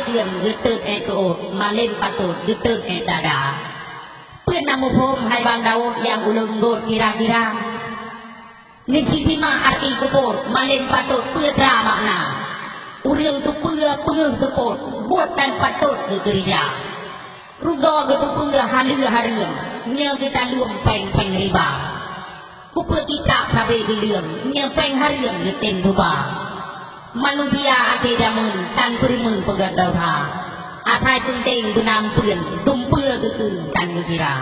tiêm dứt tớt e tổ mà lên bắt tổ dứt tớt e đà đà Quyết nằm một hôm hai bang đau yang ulung gột kira-kira Nisipima arti kupot mà lên bắt tổ pưa ra makna Uriang tu pưa support buat dan bắt tổ ke gereja Rugo gitu pưa halia Nya kita luang peng riba Kupa kita sabi diluang Nya peng hariam ngetin ruba Manusia ati damun tan perimun pegat dauha Atai penting benam puen Dumpur ke tan kira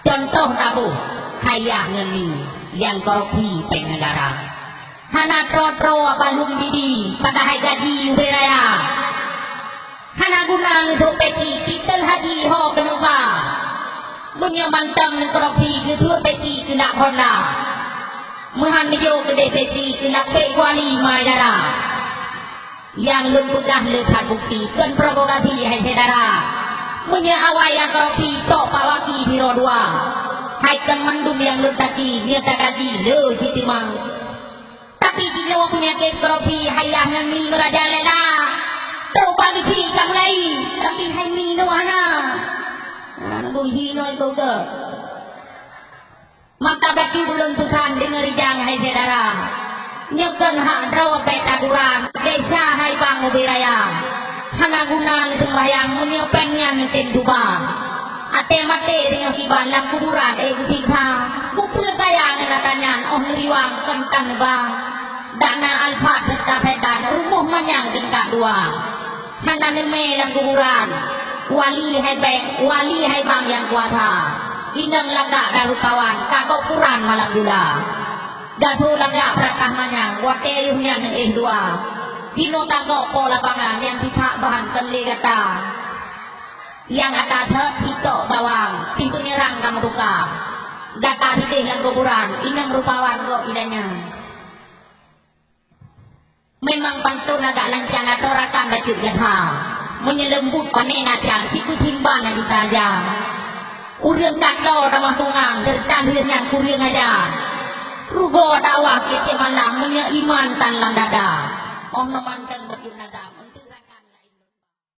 Contoh tabu Kaya ngeni Yang korupsi peng negara Hana tro balung didi Padahal gaji beraya Hana guna untuk peti Kita haji ho kenuba Dunia mantang korupsi Ketua peti kena honda Muhan mejo kedai peti Kena pek wali mayara Yang lumpudah lekat bukti Dan provokasi hai saudara Punya awal yang korupsi Tok pawaki biro dua Hai kan mandum yang lutaki Nyata kaji le sitimang Tapi jika punya kes korupsi Hayah ngani meraja lena Tok pagi kamu lain Tapi hai mino ana Buhi noi kau ke Maka bagi belum Tuhan dengar jang hai saudara Nyekan hak draw petaduran Desa hai bang ubiraya Hana guna ngetung bayang Menyopengnya ngetin duba Ate mate dengan kiban lam kuburan butikha Bukul bayang katanya Oh ngeriwang kentang bang Dana alfat serta pedan Rumuh manyang tingkat dua Hana neme lam kuburan Wali hai bang yang kuasa Inang lagak daru kawan Kakok kuran malam gula Datu lagak perakah manyang Wate yuhnya dua Dino tangkok pola lapangan Yang pihak bahan keli kata Yang atas hitok bawang Pintu nyerang kamu buka Data hitih yang kuburan Inang rupawan kok idanya Memang pantun agak lancang Atau rakan dajuk jatha Menyelembut panen acan Siku timban yang ditajam Uriang kakau ramah tungang Dertan yang kuriang aja Rugo dakwah kita malam Menyia iman tan lang dada Om namantan bagi nadam